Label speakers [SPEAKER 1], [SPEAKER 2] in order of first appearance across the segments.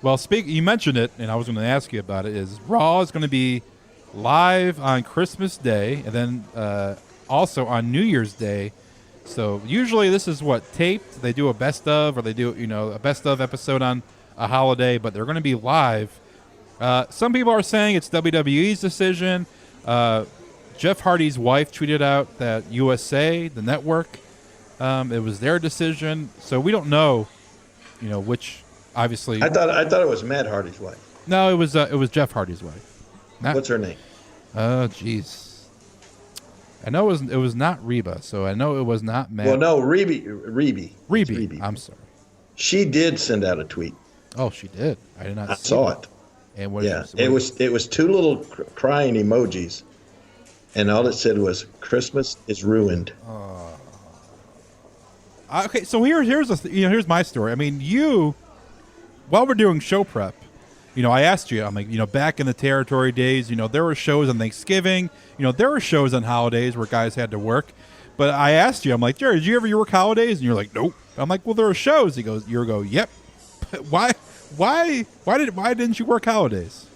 [SPEAKER 1] Well, you mentioned it, and I was going to ask you about it. Is Raw is going to be live on Christmas Day, and then also on New Year's Day. So usually this is what taped. They do a best of, or they do a best of episode on a holiday, but they're going to be live. Some people are saying it's WWE's decision. Jeff Hardy's wife tweeted out that USA, the network, it was their decision. So we don't know, which obviously.
[SPEAKER 2] I thought it was Matt Hardy's wife.
[SPEAKER 1] No, it was Jeff Hardy's wife.
[SPEAKER 2] What's her name?
[SPEAKER 1] Oh, jeez. I know it was not Reba, so I know it was not Matt.
[SPEAKER 2] Well, no, Reby.
[SPEAKER 1] I'm sorry.
[SPEAKER 2] She did send out a tweet.
[SPEAKER 1] Oh, she did. I did not.
[SPEAKER 2] I saw it.
[SPEAKER 1] And what?
[SPEAKER 2] Yeah, it was two little crying emojis, and all it said was "Christmas is ruined."
[SPEAKER 1] Okay, so here's my story. I mean, while we're doing show prep, I asked you, I'm like, back in the territory days, there were shows on Thanksgiving, there were shows on holidays where guys had to work. But I asked you, I'm like, Jared, did you ever work holidays? And you're like, nope. I'm like, well, there were shows. You go, yep. Why didn't you work holidays?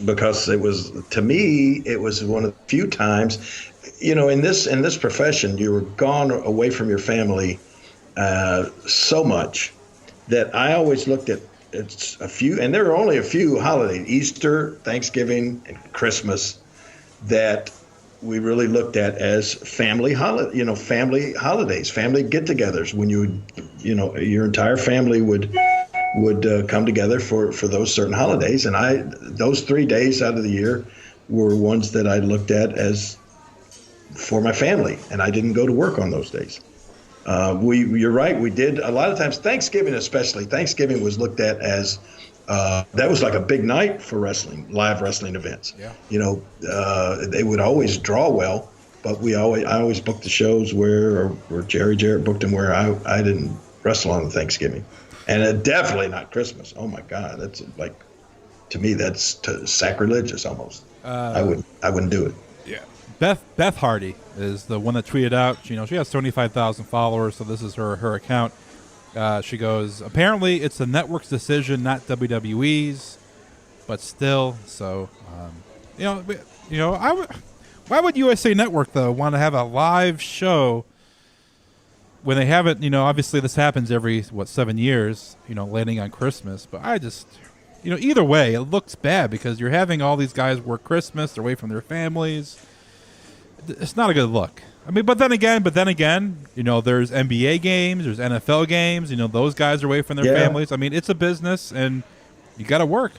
[SPEAKER 2] Because it was one of the few times, in this profession, you were gone away from your family so much that I always looked at it's a few, and there are only a few holidays, Easter, Thanksgiving, and Christmas, that we really looked at as family holidays, family get-togethers, when your entire family would come together for those certain holidays. And those 3 days out of the year were ones that I looked at as for my family, and I didn't go to work on those days. You're right. We did a lot of times. Thanksgiving, especially. Thanksgiving was looked at as that was like a big night for live wrestling events.
[SPEAKER 1] Yeah.
[SPEAKER 2] They would always draw well, but I always booked the shows where Jerry Jarrett booked them where I didn't wrestle on Thanksgiving, and definitely not Christmas. Oh my God, that's like, to me, that's sacrilegious almost. I wouldn't do it.
[SPEAKER 1] Yeah. Beth Hardy is the one that tweeted out. She has 75,000 followers, so this is her account. She goes, apparently it's the network's decision, not WWE's, but still. So, why would USA Network though want to have a live show when they haven't? Obviously this happens every 7 years. Landing on Christmas, but I just. Either way, it looks bad because you're having all these guys work Christmas, they're away from their families. It's not a good look. I mean, but then again, there's NBA games, there's NFL games. Those guys are away from their families. I mean, it's a business, and you got to work.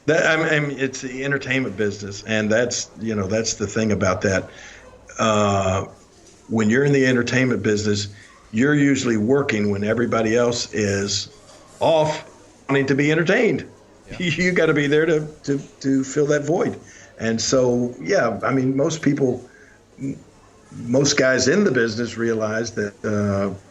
[SPEAKER 2] It's the entertainment business, and that's the thing about that. When you're in the entertainment business, you're usually working when everybody else is off, wanting to be entertained. Yeah. You got to be there to fill that void. And so, most guys in the business realize that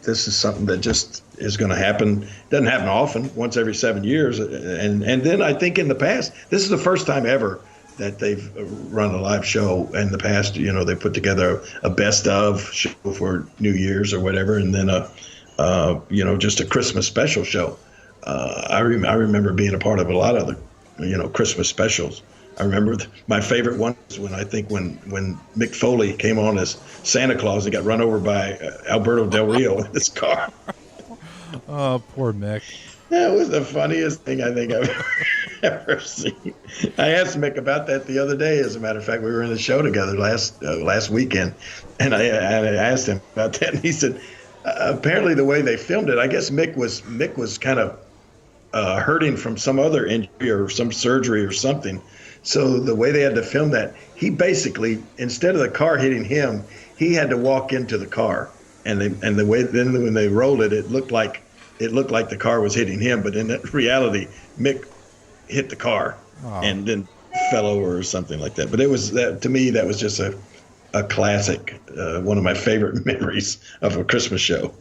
[SPEAKER 2] this is something that just is going to happen. It doesn't happen often, once every 7 years. And then I think in the past, this is the first time ever that they've run a live show. In the past, they put together a best of show for New Year's or whatever, and then just a Christmas special show. I remember being a part of a lot of the, Christmas specials. I remember my favorite one was when Mick Foley came on as Santa Claus and got run over by Alberto Del Rio in his car.
[SPEAKER 1] Oh, poor Mick.
[SPEAKER 2] That was the funniest thing I think I've ever seen. I asked Mick about that the other day. As a matter of fact, we were in the show together last weekend, and I asked him about that, and he said, apparently the way they filmed it, I guess Mick was kind of hurting from some other injury or some surgery or something. So the way they had to film that, he basically, instead of the car hitting him, he had to walk into the car. And the way then when they rolled it, it looked like the car was hitting him, but in reality, Mick hit the car and then fell over or something like that. But to me, that was just a classic, one of my favorite memories of a Christmas show.